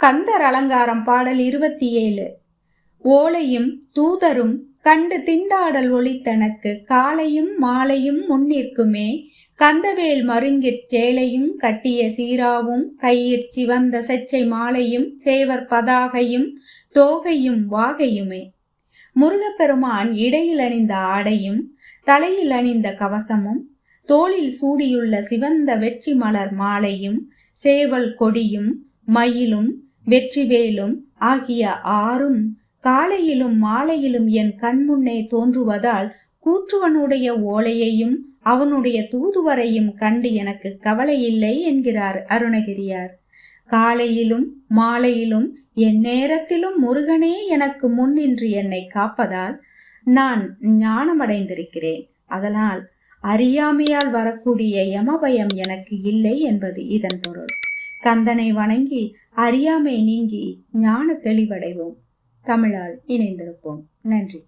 கந்தர் அலங்காரம் பாடல் 27. ஓலையும் தூதரும் கண்டு திண்டாடல் ஒளித்தனக்கு காலையும் மாலையும் முன்னிற்குமே கந்தவேல் மருங்கிற் சேலையும் கட்டிய சீராவும் கையிற் சிவந்த செச்சை மாலையும் சேவர் பதாகையும் தோகையும் வாகையுமே. முருகப்பெருமான் இடையில் அணிந்த ஆடையும் தலையில் அணிந்த கவசமும் தோளில் சூடியுள்ள சிவந்த வெற்றி மலர் மாலையும் சேவல் கொடியும் மயிலும் வெற்றிவேலும் ஆகிய ஆறும் காலையிலும் மாலையிலும் என் கண்முன்னே தோன்றுவதால் கூற்றுவனுடைய ஓலையையும் அவனுடைய தூதுவரையும் கண்டு எனக்கு கவலை இல்லை என்கிறார் அருணகிரியார். காலையிலும் மாலையிலும் என் நேரத்திலும் முருகனே எனக்கு முன்னின்று என்னை காப்பதால் நான் ஞானமடைந்திருக்கிறேன். அதனால் அறியாமையால் வரக்கூடிய யமபயம் எனக்கு இல்லை என்பது இதன் பொருள். கந்தனை வணங்கி அறியாமை நீங்கி ஞான தெளிவடைவோம். தமிழால் இணைந்திருப்போம். நன்றி.